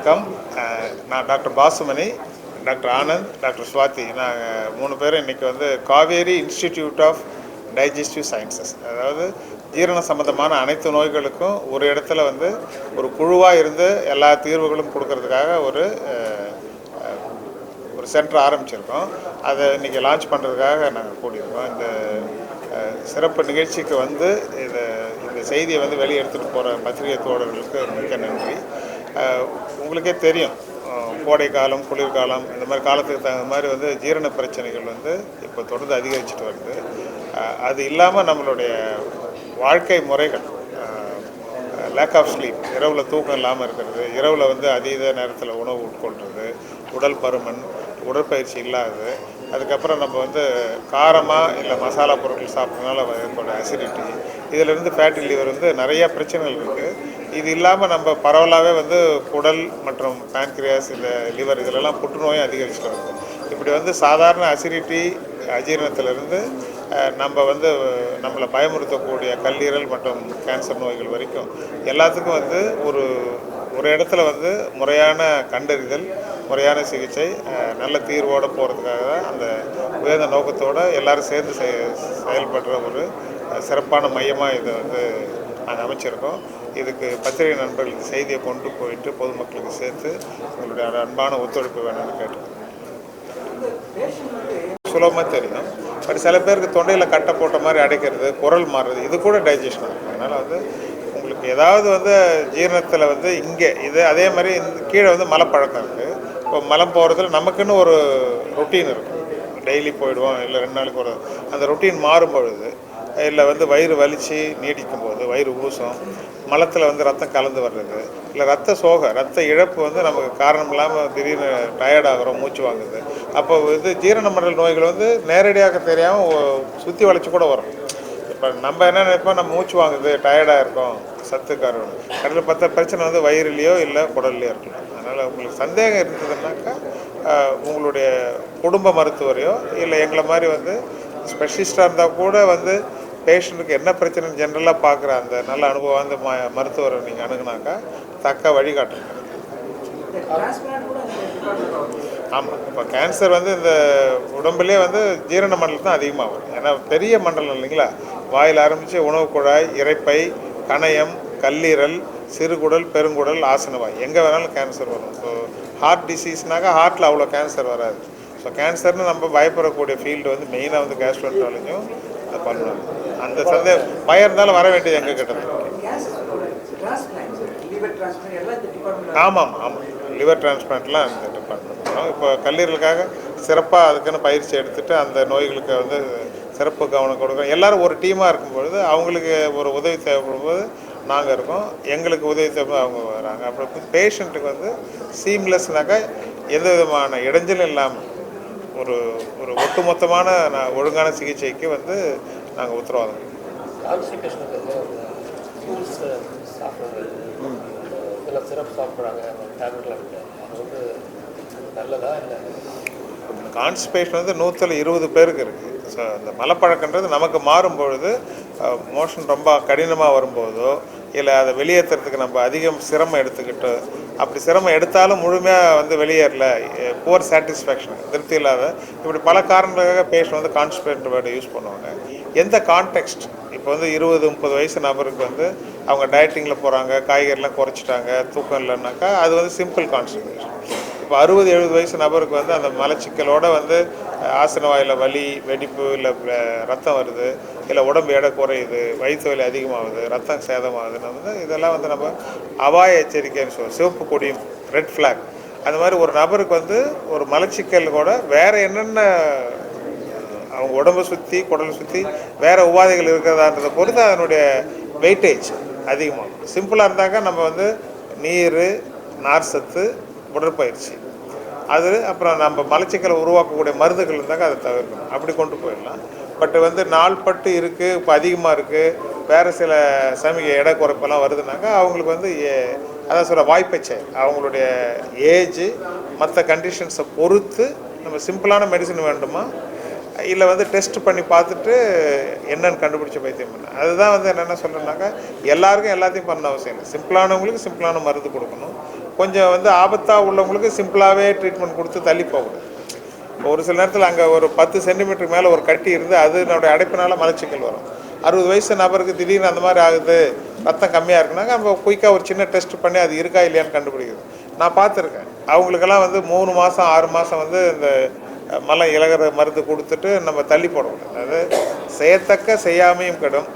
வணக்கம். நான் doctor Basumani, doctor Anand, doctor Swathi. நாங்கள் 3 பேரும் இன்றைக்கி Kauvery institute of digestive sciences, அதாவது ஜீரண சம்மந்தமான அனைத்து நோய்களுக்கும் ஒரு இடத்துல ஒரு குழுவாக இருந்து எல்லா தீர்வுகளும் கொடுக்கறதுக்காக ஒரு சென்டர் ஆரம்பிச்சிருக்கோம். அதை இன்றைக்கி லான்ச் பண்ணுறதுக்காக நாங்கள் கூடியிருக்கோம். இந்த சிறப்பு நிகழ்ச்சிக்கு இந்த செய்தியை வெளியே எடுத்துகிட்டு போகிற பத்திரிகை தோழர்களுக்கு மிக்க நன்றி. உங்களுக்கே தெரியும், கோடை காலம், குளிர்காலம், இந்த மாதிரி காலத்துக்கு தகுந்த மாதிரி ஜீரண பிரச்சனைகள் இப்போ தொடர்ந்து அதிகரிச்சுட்டு வருது. அது இல்லாமல் நம்மளுடைய வாழ்க்கை முறைகள், லேக் ஆஃப் ஸ்லீப், இரவில் தூக்கம் இல்லாமல் இருக்கிறது, இரவில் அதீத நேரத்தில் உணவு உட்கொள்வது, உடல் பருமன், உடற்பயிற்சி இல்லாதது, அதுக்கப்புறம் நம்ம காரமாக இல்லை மசாலா பொருட்கள் சாப்பிட்றதுனால ஏற்பட அசிடிட்டி, இதிலிருந்து ஃபேட்டி லிவர் நிறைய பிரச்சனைகள் இருக்குது. இது இல்லாமல் நம்ம பரவலாகவே குடல் மற்றும் பேன்க்ரியாஸ், இந்த லிவர், இதிலெல்லாம் புற்றுநோயும் அதிகரிச்சுட்டு வருது. இப்படி சாதாரண அசிடிட்டி, அஜீரணத்திலிருந்து நம்ம நம்மளை பயமுறுத்தக்கூடிய கல்லீரல் மற்றும் கேன்சர் நோய்கள் வரைக்கும் எல்லாத்துக்கும் ஒரு இடத்துல முறையான கண்டறிதல், முறையான சிகிச்சை, நல்ல தீர்வோடு போகிறதுக்காக தான் அந்த உயர்ந்த நோக்கத்தோடு எல்லோரும் சேர்ந்து செயல்படுற ஒரு சிறப்பான மையமாக இதை நாங்கள் அமைச்சிருக்கோம். இதுக்கு பத்திரிகை நண்பர்கள் இந்த செய்தியை கொண்டு போயிட்டு பொதுமக்களுக்கு சேர்த்து உங்களுடைய அன்பான ஒத்துழைப்பு வேணும்னு கேட்டுக்கிறேன். சுலபமாக தெரியும், பட் சில பேருக்கு தொண்டையில் கட்டை போட்ட மாதிரி அடைக்கிறது, குரல் மாறுறது, இது கூட டைஜஷன் இருக்கும். அதனால் உங்களுக்கு ஏதாவது ஜீரணத்தில் இங்கே இது அதே மாதிரி கீழே மலைப்பழக்கம் இருக்குது. இப்போ மலம் போகிறதுல நமக்குன்னு ஒரு ரொட்டீன் இருக்கும். டெய்லி போயிடுவோம், இல்லை 2 நாளைக்கு ஒரு, அந்த ரொட்டீன் மாறும் பொழுது, இல்லை வயிறு வலித்து நீடிக்கும் போது, வயிறு ஊசம், மலத்தில் ரத்தம் கலந்து வர்றது, இல்லை ரத்த சோகை, ரத்த இழப்பு நமக்கு காரணம் இல்லாமல் திடீர்னு டயர்டாகிறோம், மூச்சு வாங்குது. அப்போ ஜீரண மண்டல நோய்கள் நேரடியாக தெரியாமல் சுற்றி வளைச்சி கூட வரும். இப்போ நம்ம என்ன நினைப்போம், நம்ம மூச்சு வாங்குது, டயர்டாக இருக்கோம், சத்துக்காரன், கடையில் பார்த்தா பிரச்சனை வயிறுலையோ இல்லை குடல்லையோ இருக்கலாம். அதனால் உங்களுக்கு சந்தேகம் இருந்ததுன்னாக்கா உங்களுடைய குடும்ப மருத்துவரையோ இல்லை எங்களை மாதிரி ஸ்பெஷலிஸ்டாக இருந்தால் கூட பேஷண்ட்டுக்கு என்ன பிரச்சனைன்னு ஜென்ரலாக பார்க்குற அந்த நல்ல அனுபவம் மருத்துவரை நீங்கள் அணுகுனாக்கா தக்க வழிகாட்டுங்க. ஆமாம், இப்போ கேன்சர் இந்த உடம்புலேயே ஜீரண மண்டலம் தான் அதிகமாக வரும். ஏன்னா பெரிய மண்டலம் இல்லைங்களா, வாயில் ஆரம்பித்து உணவு குழாய், இரைப்பை, கணையம், கல்லீரல், சிறுகுடல், பெருங்குடல், ஆசனவாய், எங்கே வேணாலும் கேன்சர் வரும். ஸோ ஹார்ட் டிசீஸ்னாக்கா ஹார்ட்டில் அவ்வளோ கேன்சர் வராது. ஸோ கேன்சர்னு நம்ம பயப்படக்கூடிய ஃபீல்டு மெயினாக கேஸ்ட்ரோன்டாலஜியும் அதை பண்ணணும். அந்த பயம் இருந்தாலும் வர வேண்டியது எங்கள் கிட்ட. ஆமாம் ஆமாம், லிவர் டிரான்ஸ்பிளான்ட்லாம் அந்த டிபார்ட்மெண்ட் பண்ணோம். இப்போ கல்லீரலுக்காக சிறப்பாக அதுக்குன்னு பயிற்சி எடுத்துகிட்டு அந்த நோய்களுக்கு சிறப்பு கவனம் கொடுக்கணும். எல்லோரும் ஒரு டீமாக இருக்கும்பொழுது அவங்களுக்கு ஒரு உதவி தேவைப்படும் போது நாங்கள் இருக்கோம், எங்களுக்கு உதவி தேவைப்படும் அவங்க வராங்க. அப்படி பேஷண்ட்டுக்கு சீம்லெஸ்னாக்கா எந்த விதமான இடைஞ்சலும் இல்லாமல் ஒரு ஒரு ஒட்டுமொத்தமான ஒழுங்கான சிகிச்சைக்கு நாங்கள் உத்தரவாதம். கான்ஸ்டிபேஷன் 120 பேருக்கு இருக்குது. ஸோ அந்த மலப்பழக்கன்றது நமக்கு மாறும்பொழுது, மோஷன் ரொம்ப கடினமாக வரும்போதோ இல்லை அதை வெளியேற்றுறதுக்கு நம்ம அதிகம் சிரமம் எடுத்துக்கிட்டு, அப்படி சிரமம் எடுத்தாலும் முழுமையாக வெளியேறல, புவர் சாட்டிஸ்ஃபேக்ஷன், திருப்தி இல்லாத, இப்படி பல காரணங்களுக்காக பேஷண்ட் கான்ஸ்டிபேட் வேர்டு யூஸ் பண்ணுவாங்க. எந்த கான்டெக்ஸ்ட், இப்போ 20-30 வயசு நபருக்கு அவங்க டயட்டிங்கில் போகிறாங்க, காய்கறிலாம் குறைச்சிட்டாங்க, தூக்கம் இல்லைன்னாக்கா அது சிம்பிள் கான்ஸ்டிபேஷன். இப்போ 60-70 வயசு நபருக்கு அந்த மலச்சிக்கலோடு ஆசன வாயில் வலி, வெடிப்பு, இல்லை ரத்தம் வருது, இல்லை உடம்பு எடை குறையுது, வயிற்று வலி அதிகமாகுது, ரத்தம் சேதமாகுதுன்னு இதெல்லாம் நம்ம அபாய எச்சரிக்கைன்னு சொல்லுவோம். சிவப்பு கொடியும், ரெட் ஃப்ளாக். அந்த மாதிரி ஒரு நபருக்கு ஒரு மலச்சிக்கல் கூட வேறு என்னென்ன அவங்க உடம்பை சுற்றி, குடலை சுற்றி வேறு உபாதைகள் இருக்கிறதான்றதை பொறுத்து அதனுடைய வெயிட்டேஜ் அதிகமாகும். சிம்பிளாக இருந்தாக்கா நம்ம நீர், நார் சத்து, உடற்பயிற்சி, அது அப்புறம் நம்ம மலச்சிக்கலை உருவாக்கக்கூடிய மருந்துகள் இருந்தாக்கா அதை தவிர்க்கணும். அப்படி கொண்டு போயிடலாம். பட்டு நாள்பட்டு இருக்குது, இப்போ அதிகமாக இருக்குது, வேறு சில சமீக எடை குறைப்பெல்லாம் வருதுனாக்கா அவங்களுக்கு அதான் சொல்ல வாய்ப்பச்சை, அவங்களுடைய ஏஜு, மற்ற கண்டிஷன்ஸை பொறுத்து நம்ம சிம்பிளான மெடிசன் வேண்டுமா, இல்லை டெஸ்ட் பண்ணி பார்த்துட்டு என்னென்னு கண்டுபிடிச்ச வைத்தியம் பண்ண. அதுதான் என்னென்ன சொல்கிறேன்னாக்கா எல்லாருக்கும் எல்லாத்தையும் பண்ண அவசியம் இல்லை. சிம்பிளானவங்களுக்கு சிம்பிளான மருந்து கொடுக்கணும், கொஞ்சம் வந்து ஆபத்தாக உள்ளவங்களுக்கு சிம்பிளாகவே ட்ரீட்மெண்ட் கொடுத்து தள்ளி போகணும். இப்போ ஒரு சில நேரத்தில் அங்கே ஒரு 10 சென்டிமீட்டருக்கு மேலே ஒரு கட்டி இருந்து அதனுடைய அடைப்பினால் மலச்சிக்கல் வரும். 60 வயசு நபருக்கு திடீர்னு அந்த மாதிரி ஆகுது, ரத்தம் கம்மியாக இருக்குனாங்க, நம்ம குயிக்காக ஒரு சின்ன டெஸ்ட் பண்ணி அது இருக்கா இல்லையான்னு கண்டுபிடிக்குது. நான் பார்த்துருக்கேன். அவங்களுக்கெல்லாம் வந்து 3 மாதம் 6 மாதம் வந்து இந்த மலம் இலகிற மருந்து கொடுத்துட்டு நம்ம தள்ளி போடணும். அதாவது செய்யத்தக்க செய்யாமையும் கெடும்,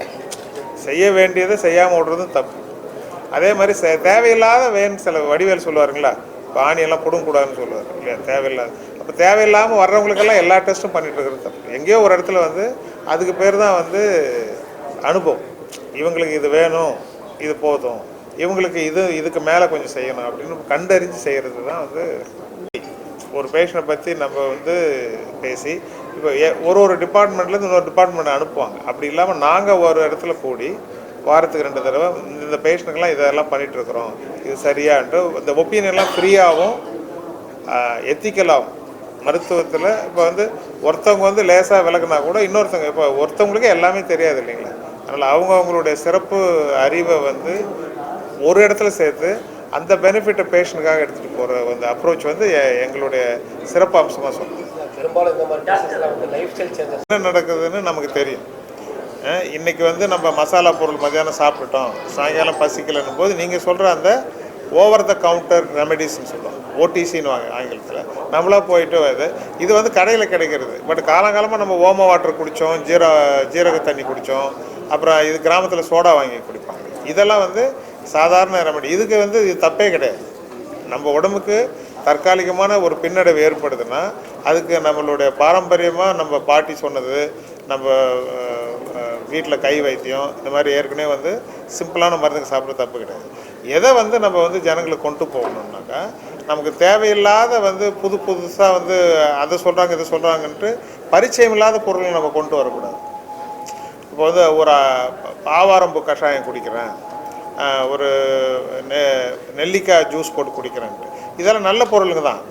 செய்ய வேண்டியதை செய்யாமல் விடுறதும் தப்பு. அதே மாதிரி தேவையில்லாத சில வடிவேல் சொல்லுவாருங்களா, இப்போ ஆணியெல்லாம் பிடுங்கக்கூடாதுன்னு சொல்லுவார் இல்லையா, தேவையில்லாத. அப்போ தேவையில்லாமல் வர்றவங்களுக்கெல்லாம் எல்லா டெஸ்ட்டும் பண்ணிட்டு இருக்கிறது தப்பு. எங்கேயோ ஒரு இடத்துல வந்து அதுக்கு பேர் தான் வந்து அனுபவம். இவங்களுக்கு இது வேணும், இது போதும், இவங்களுக்கு இதுக்கு மேலே கொஞ்சம் செய்யணும் அப்படின்னு கண்டறிஞ்சு செய்கிறது தான் வந்து. ஒரு பேஷண்ட்டை பற்றி நம்ம வந்து பேசி இப்போ ஒரு டிபார்ட்மெண்ட்லேருந்து இன்னொரு டிபார்ட்மெண்ட் அனுப்புவாங்க. அப்படி இல்லாமல் நாங்கள் ஒரு இடத்துல கூடி வாரத்துக்கு 2 தடவை இந்த பேஷண்ட்டுக்கெல்லாம் இதெல்லாம் பண்ணிகிட்ருக்குறோம், இது சரியான்ட்டு இந்த ஒப்பீனியன்லாம் ஃப்ரீயாகவும் எத்திக்கலாகவும். மருத்துவத்தில் இப்போ வந்து ஒருத்தவங்க வந்து லேசாக விலகுனா கூட இன்னொருத்தவங்க, இப்போ ஒருத்தவங்களுக்கு எல்லாமே தெரியாது இல்லைங்களா, அதனால் அவங்களுடைய சிறப்பு அறிவை வந்து ஒரு இடத்துல சேர்த்து அந்த பெனிஃபிட்டை பேஷண்ட்டுக்காக எடுத்துகிட்டு போகிற அந்த அப்ரோச் வந்து எங்களுடைய சிறப்பு அம்சமாக சொல்லுங்கள். பெரும்பாலும் இந்த மாதிரி லைஃப் ஸ்டைல் சேஞ்சஸ் என்ன நடக்குதுன்னு நமக்கு தெரியும். இன்றைக்கி வந்து நம்ம மசாலா பொருள் மத்தியானம் சாப்பிட்டுட்டோம், சாயங்காலம் பசிக்கலைன்னும் போது நீங்கள் சொல்கிற அந்த ஓவர் த கவுண்டர் ரெமெடிஸ்ன்னு சொல்லுவாங்க, ஓடிசின்னு வாங்க ஆங்கிலத்தில். நம்மளாக போயிட்டு இது வந்து கடையில் கிடைக்கிறது. பட் காலங்காலமாக நம்ம ஓம வாட்டர் குடித்தோம், ஜீரக தண்ணி குடித்தோம், அப்புறம் இது கிராமத்தில் சோடா வாங்கி குடிப்பாங்க. இதெல்லாம் வந்து சாதாரண ரெமெடி. இதுக்கு வந்து இது தப்பே கிடையாது. நம்ம உடம்புக்கு தற்காலிகமான ஒரு பின்னடைவு ஏற்படுதுன்னா அதுக்கு நம்மளுடைய பாரம்பரியமாக நம்ம பாட்டி சொன்னது, நம்ம வீட்டில் கை வைத்தியம், இந்த மாதிரி ஏற்கனவே வந்து சிம்பிளான மருந்துக்கு சாப்பிட்ற தப்பு கிடையாது. எதை வந்து நம்ம வந்து ஜனங்களுக்கு கொண்டு போகணுன்னாக்கா, நமக்கு தேவையில்லாத வந்து புதுசாக வந்து அதை சொல்கிறாங்க இதை சொல்கிறாங்கன்ட்டு பரிச்சயம் இல்லாத பொருளை நம்ம கொண்டு வரக்கூடாது. இப்போ வந்து ஒரு ஆவாரம்பூ கஷாயம் குடிக்கிறேன், ஒரு நெல்லிக்காய் ஜூஸ் போட்டு குடிக்கிறேன்ட்டு, இதெல்லாம் நல்ல பொருளுங்க தான்.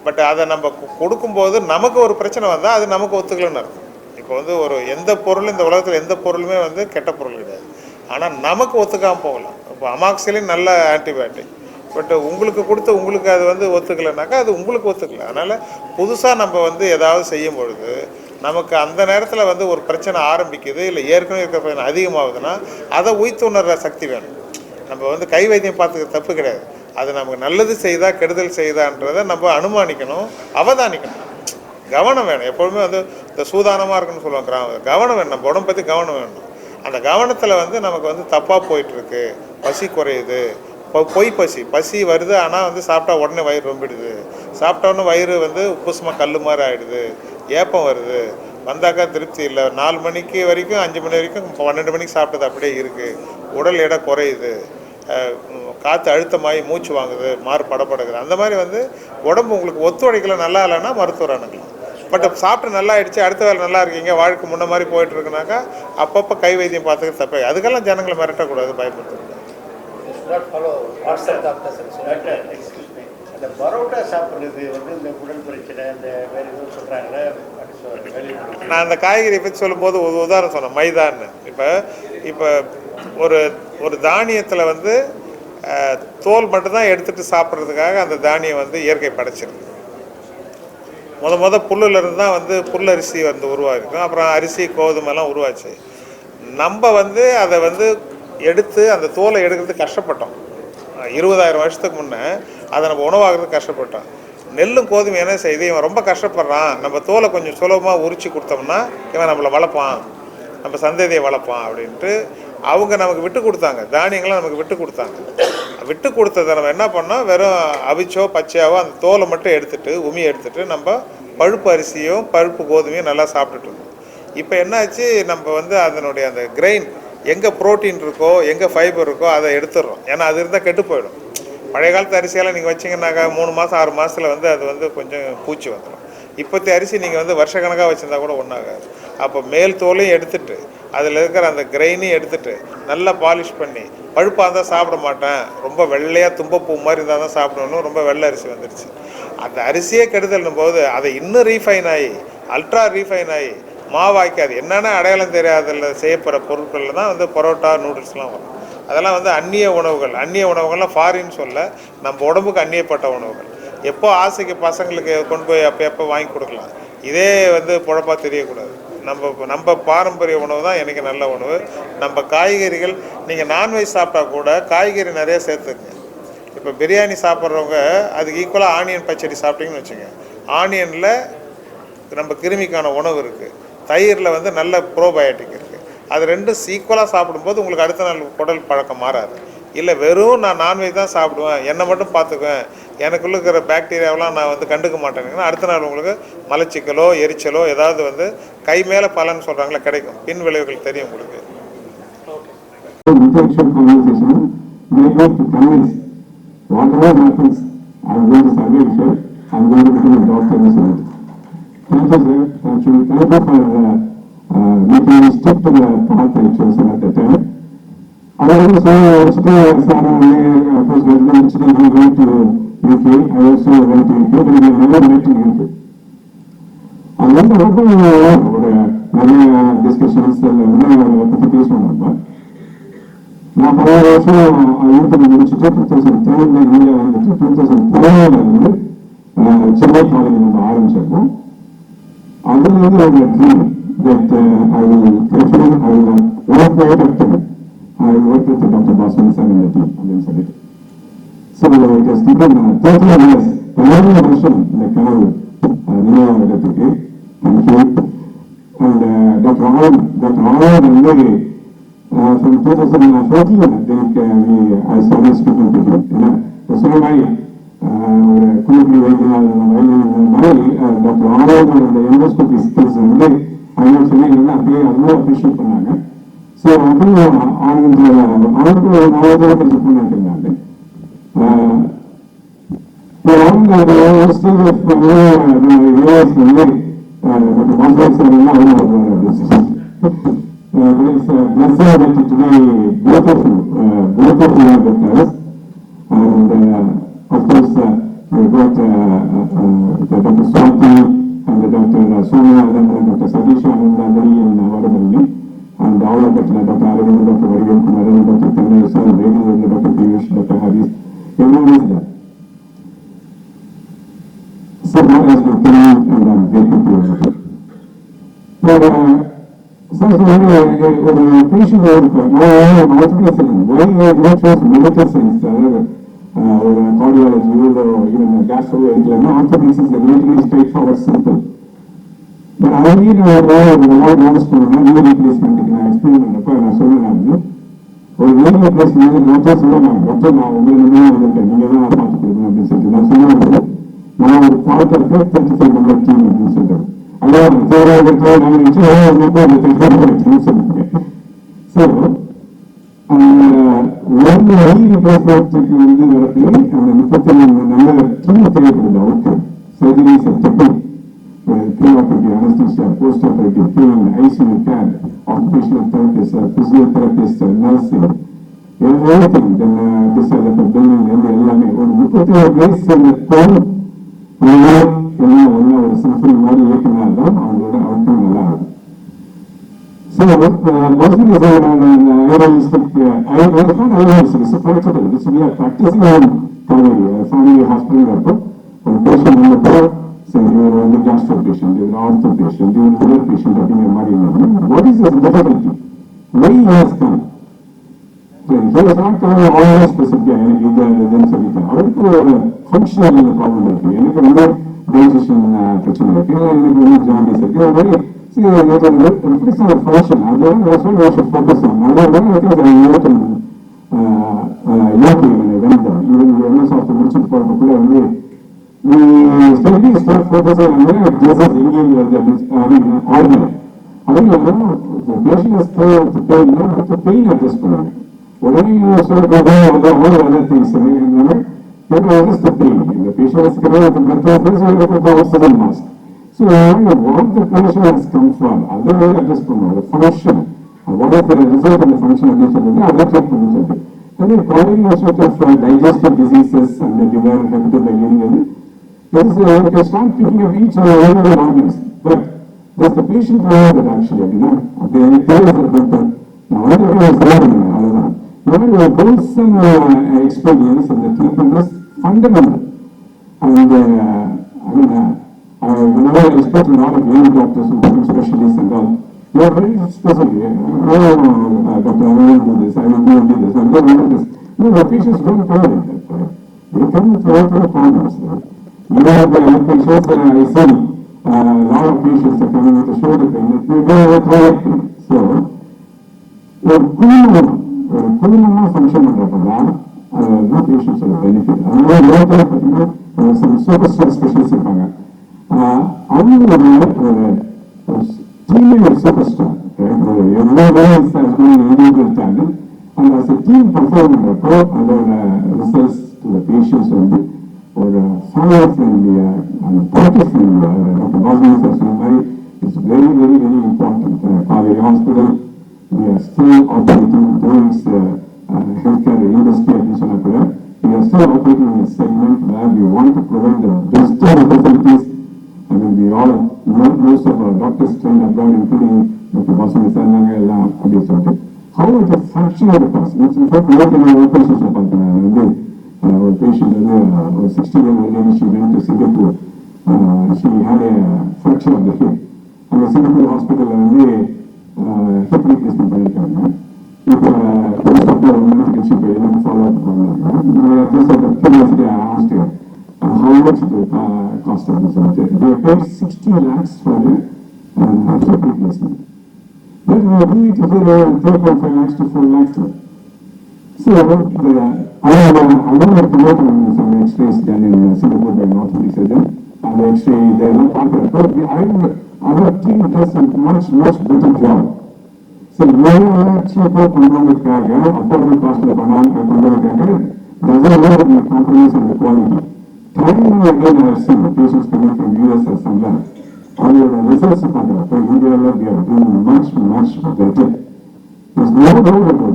பட் அதை நம்ம கொடுக்கும்போது நமக்கு ஒரு பிரச்சனை வந்தால் அது நமக்கு ஒத்துக்கலன்னு அர்த்தம். இப்போ வந்து எந்த பொருளும் இந்த உலகத்தில் எந்த பொருளுமே வந்து கெட்ட பொருள் கிடையாது. ஆனால் நமக்கு ஒத்துக்காமல் போகலாம். இப்போ அமாக்சிலின் நல்ல ஆன்டிபயோட்டிக், பட் உங்களுக்கு கொடுத்து உங்களுக்கு அது வந்து ஒத்துக்கலைனாக்கா அது உங்களுக்கு ஒத்துக்கல. அதனால் புதுசாக நம்ம வந்து ஏதாவது செய்யும் பொழுது நமக்கு அந்த நேரத்தில் வந்து ஒரு பிரச்சனை ஆரம்பிக்குது, இல்லை ஏற்கனவே இருக்கிற பிரச்சனை அதிகமாகுதுன்னா அதை உய்த்துணர்ற சக்தி வேணும். நம்ம வந்து கை வைத்தியம் பார்த்துக்க தப்பு கிடையாது. அது நமக்கு நல்லது செய்தா கெடுதல் செய்தான்றதை நம்ம அனுமானிக்கணும், அவதானிக்கணும். கவனம் வேணும். எப்பொழுதுமே வந்து இந்த சூதானமாக இருக்குன்னு சொல்லுவாங்க, கவனம் வேணும். நம்ம உடம்பை பற்றி கவனம் வேணும். அந்த கவனத்தில் வந்து நமக்கு வந்து தப்பாக போயிட்டுருக்கு, பசி குறையுது, பொய் பசி வருது, ஆனால் வந்து சாப்பிட்டா உடனே வயிறு ரொம்பிடுது, சாப்பிட்டோன்னே வயிறு வந்து உப்புசமாக கல் மாதிரி ஆகிடுது, ஏப்பம் வருது, வந்தாக்கா திருப்தி இல்லை, 4 மணிக்கு வரைக்கும் 5 மணி வரைக்கும் 12 மணிக்கு சாப்பிட்டது அப்படியே இருக்குது, உடல் எடை குறையுது, காற்று அழுத்தமாகி மூச்சு வாங்குது, மாறு படப்படுது, அந்த மாதிரி வந்து உடம்பு உங்களுக்கு ஒத்துழைக்கல, நல்லா இல்லைன்னா மருத்துவர் அணுகலாம். பட் சாப்பிட்டு நல்லா ஆகிடுச்சு, அடுத்த வேலை நல்லா இருக்கீங்க, வாழ்க்கை முன்ன மாதிரி போயிட்டு இருக்குனாக்கா அப்பப்போ கை வைத்தியம் பார்த்துக்க தப்பே. அதுக்கெல்லாம் ஜனங்களை மிரட்டக்கூடாது, பயன்படுத்தக்கூடாது. அந்த பரோட்டா சாப்பிட்றது வந்து இந்த குடல் பிரச்சனை, இந்த வேறு எதுவும் சொல்கிறாங்களே, நான் அந்த காய்கறியை பற்றி சொல்லும்போது ஒரு உதாரணம் சொன்னேன், மைதான்னு. இப்போ ஒரு தானியத்தில் வந்து தோல் மட்டும்தான் எடுத்துகிட்டு சாப்பிட்றதுக்காக அந்த தானியம் வந்து இயற்கை படைச்சிருக்கு. புல்லுலேருந்து தான் வந்து புல்லரிசி வந்து உருவாயிருக்கும், அப்புறம் அரிசி கோதுமைலாம் உருவாச்சு. நம்ம வந்து அதை வந்து எடுத்து அந்த தோலை எடுக்கிறதுக்கு கஷ்டப்பட்டோம். 20,000 வருஷத்துக்கு முன்னே அதை நம்ம உணவாகிறதுக்கு கஷ்டப்பட்டோம். நெல்லும் கோதுமை என்ன செய்யுது, இவன் ரொம்ப கஷ்டப்படுறான், நம்ம தோலை கொஞ்சம் சுலபமாக உரிச்சு கொடுத்தோம்னா இவன் நம்மளை வளர்ப்பான், நம்ம சந்ததியை வளர்ப்பான் அப்படின்ட்டு அவங்க நமக்கு விட்டு கொடுத்தாங்க. தானியங்கள்லாம் நமக்கு விட்டு கொடுத்தாங்க. விட்டு கொடுத்ததை நம்ம என்ன பண்ணோம், வெறும் அவிச்சோ பச்சையாவோ அந்த தோலை மட்டும் எடுத்துகிட்டு உமியை எடுத்துகிட்டு நம்ம பழுப்பு அரிசியும் பழுப்பு கோதுமையும் நல்லா சாப்பிட்டுட்டு இருந்தோம். இப்போ என்னாச்சு, நம்ம வந்து அதனுடைய அந்த கிரெயின் எங்கே ப்ரோட்டீன் இருக்கோ எங்கே ஃபைபர் இருக்கோ அதை எடுத்துடுறோம். ஏன்னா அது இருந்தால் கெட்டு போயிடும். பழைய காலத்து அரிசியெல்லாம் நீங்கள் வச்சிங்கன்னாக்கா 3 மாதம் 6 மாதத்தில் வந்து அது வந்து கொஞ்சம் பூச்சி வந்துடும். இப்போத்தி அரிசி நீங்கள் வந்து வருஷக்கணக்காக வச்சுருந்தா கூட ஒன்றாகாது. அப்போ மேல் தோலையும் எடுத்துட்டு அதில் இருக்கிற அந்த கிரெயினையும் எடுத்துட்டு நல்லா பாலிஷ் பண்ணி, பழுப்பாக இருந்தால் சாப்பிட மாட்டேன், ரொம்ப வெள்ளையாக தும்பப்பூ மாதிரி இருந்தால் தான் சாப்பிடணும், ரொம்ப வெள்ளை அரிசி வந்துடுச்சு. அந்த அரிசியே கெடுதல்னும் போது அதை இன்னும் ரீஃபைன் ஆகி அல்ட்ரா ரீஃபைன் ஆகி மாவாக்கி அது என்னென்ன அடையாளம் தெரியாதில் செய்யப்படுற பொருட்களில் தான் வந்து பரோட்டா நூடுல்ஸ்லாம் வரும். அதெல்லாம் வந்து அந்நிய உணவுகள்லாம் ஃபாரின் சொல்ல, நம்ம உடம்புக்கு அந்நியப்பட்ட உணவுகள். எப்போ ஆசைக்கு பசங்களுக்கு கொண்டு போய் எப்போ வாங்கி கொடுக்கலாம், இதே வந்து பொழப்பாக தெரியக்கூடாது. நம்ம பாரம்பரிய உணவு தான் எனக்கு நல்ல உணவு. நம்ம காய்கறிகள், நீங்கள் நான்வெஜ் சாப்பிட்டா கூட காய்கறி நிறைய சேர்த்துக்குங்க. இப்போ பிரியாணி சாப்பிட்றவங்க அதுக்கு ஈக்குவலாக ஆனியன் பச்சடி சாப்பிட்டீங்கன்னு வச்சுங்க, ஆனியனில் நம்ம கிருமிக்கான உணவு இருக்குது, தயிரில் வந்து நல்ல ப்ரோபயோட்டிக் இருக்குது. அது ரெண்டும் ஈக்குவலாக சாப்பிடும்போது உங்களுக்கு அடுத்த நாள் குடல் பழக்கம் மாறாது. இல்லை வெறும் நான் நான்வெஜ் தான் சாப்பிடுவேன், என்னை மட்டும் பார்த்துக்குவேன், எனக்குள்ள இருக்கிற பாக்டீரியாவெலாம் நான் வந்து கண்டுக்க மாட்டேங்கன்னா அடுத்த நாள் உங்களுக்கு மலச்சிக்கலோ எரிச்சலோ ஏதாவது வந்து கை மேலே பலன்னு சொல்கிறாங்களே கிடைக்கும், பின் விளைவுகள் தெரியும் உங்களுக்கு. Whatever happens, I'm going to survive here. I'm going to become a doctor in this world. Thank you, sir. Thank you. Thank you for making me stick to the path I chose at the time. I also postgraduate study, he went to UK. I also went to UK, but we never met in UK. And then நிறைய discussions பற்றி பேசுவோம். நான் 10 வருஷம் YouTube முடிச்சுட்டு 2003 India வந்துட்டு 2013 வந்து Chennai college நம்ம ஆரம்பிச்சிருக்கோம். அதுல இருந்து அவங்க dream that I will consider I will work with doctor Basman sir இந்த டீம் அப்படின்னு சொல்லிட்டு. So it has taken 13 years, 17 வருஷம் இந்த கனவு நினைவாகிறதுக்கு. தேங்க்யூ. அண்ட் டாக்டர் ஆனந்த் வந்து from 2014, I think I started speaking to him. சொன்ன மாதிரி ஒரு குழுப்பி வைத்தியநாள் மாதிரி டாக்டர் ஆனந்தோட இந்த எண்டோஸ்கோபி ஸ்கில்ஸ் வந்து அவங்க சொன்னீங்கன்னா அப்படியே அவ்வளோ அப்ரிஷியேட் பண்ணாங்க. ஸோ வந்து அவனுக்கு நாலு கொஞ்சம் பண்ணிட்டு இருந்தாங்க. It's a blessing that today both of you are with us, and of course we got Dr. Swati and Dr. Sonia and Dr. Satish and Mary in Vadamalli, and all of that, Dr. Aravind, Dr. Varigan Kumar, Dr. Tanay Sir, Dr. Piyush, Dr. Haris, everyone is there. So God has been telling, and I'm grateful to you. So ஒரு patient இருக்கும், medical science, ஒரு cardiology even gastro எடுக்கலன்னா orthopaedics is relatively straight forward simple. But அதையும் நான் notice பண்ணணும்னா நீ ரீப்ளேஸ்மெண்ட்டுக்கு நான் explain பண்ணுறப்ப நான் சொல்லுவேன், ஒரு நீ ரீப்ளேஸ்மெண்ட் டாக்டர் சொல்லுவாங்க, டாக்டர் நான் உங்களுக்கு வந்துட்டேன், நீங்கள் தான் நான் பார்த்து கொடுக்கணும் அப்படின்னு சொல்லிட்டு நான் சொல்லுவேன். நான் ஒரு பார்க்கறதுக்கு 35 மெம்பர் டீம் அப்படின்னு சொல்லிட்டு அதான் தேவையாக நினைச்சு ஸோ அந்த ரீப்ளேஸ்மெண்ட்டுக்கு வந்து வரப்பே அந்த 34 நல்ல டீம் தேவைப்படுது. அவருக்கு surgeries technique, preoperative anaesthesia, post operative pain, ICU care, occupational therapist, physiotherapist, nursing, everything, then this is the building and எல்லாமே ஒரு 37 பேஸ் எல்லாம் ஒரு சிம்பிள் மாதிரி இயக்கினால்தான் அவங்களோட அவுட்கம் நல்லா இருக்கும். ஸோ மோஸ்ட்லி ஃபேமிலி ஹாஸ்பிட்டல் அப்போ ஒரு பேஷண்ட் வந்தப்போ சரி இவர் வந்து கேஸ்ட்ரோ பேஷண்ட், இவர் ஆர்த்தோ பேஷண்ட், இவர் சுகர் பேஷண்ட் அப்படிங்கிற மாதிரி இருந்தாங்க. What is difficulty very years come எனக்கு இதுன்னு சொல்லிட்டேன். அவருக்கு ஒரு ஃபங்க்ஷனல் ப்ராப்ளம் இருக்கு, எனக்கு வந்து டைஜஷன் பிரச்சனை இருக்கு, எனக்கு வந்து ஜாண்டிஸ் இருக்கு. அது மாதிரி ஃபங்க்ஷன் அது ஃபோக்கஸ் எம்எஸ் ஆஃப் முடிச்சுட்டு போறதுக்குள்ள வந்து எங்கேயும் வருது அப்படின்னு ஆர்கனை அதுவும் பெயின் அட்ஜஸ்ட் பண்ணுவாங்க. உடனே சொல்றது things the pain. The patient is oxygen mask. So what the patient has come from, other way adjust the function, what is the result of the function of the other check. And then coordination of digestive diseases and the liver, hepatobiliary, there is you can start picking up each and every other organs. But does the patient know that actually, they tell us the doctor, now whatever is there, Your goals and experience and the treatment is fundamental. And whenever I spoke to a lot of young doctors who become specialists and all, they are very specific. Doctor, I will do this, I will do this, I will do this. No, the patients don't follow it. They come with a lot of problems. You have the patients, I see a lot of patients are coming with a shoulder pain. They go with a so, குழுமமாக function பண்ணுறப்பதான் no patients will benefit. அதனால local பார்த்தீங்கன்னா some super star specialist இருப்பாங்க. அவங்க ஒரு டீமே ஒரு super star எவ்வளோ இண்டிவிஜுவல் டேலண்ட் அந்த as a team பர்ஃபார்ம் பண்ணுறப்போ அதோட ரிசல்ட்ஸ் டு த பேஷண்ட்ஸ் வந்து ஒரு ஃபாலோ ஃப்ரெண்ட்லிய அந்த ப்ராக்டிஸ் ஃப்ரெண்ட்லிய டாக்டர் பாஸ்மன் சார் சொன்ன மாதிரி it's very very very important. Kaveri hospital we are still operating during healthcare industry அப்படின்னு சொன்ன கூட we are still operating in a segment where we want to provide the best of the facilities. I mean, we all, most of our doctors trained abroad, including Dr. Basmani Sarnanga, எல்லாம் அப்படி சொல்லிட்டு how is the fraction of the cost? In fact, we have an operations பார்த்தேன் ஒரு patient வந்து ஒரு 60-year-old lady, she went to Singapore. She had a fracture of the hip. அந்த Singapore hospital வந்து hip replacement பண்ணியிருக்காங்க. இப்போ இப்போ என்ன ஃபாலோ அப் பண்ணாங்க. Curiosity I asked her how much the cost of this. They paid 60 lakhs for the hip replacement. Then we agreed to pay 3.5 lakhs to 4 lakhs. So I have promoted some X-rays done in Singapore by an orthopedic surgeon. And the X-ray, they are not talking. Our team does a much better job. So, cheaper pandemic-kaga, affordable cost of pandemic-kaga, doesn't matter the compromise on the quality. Time and again, I have seen patients coming from US or somewhere. On the results of India, we are doing much better. There's no doubt about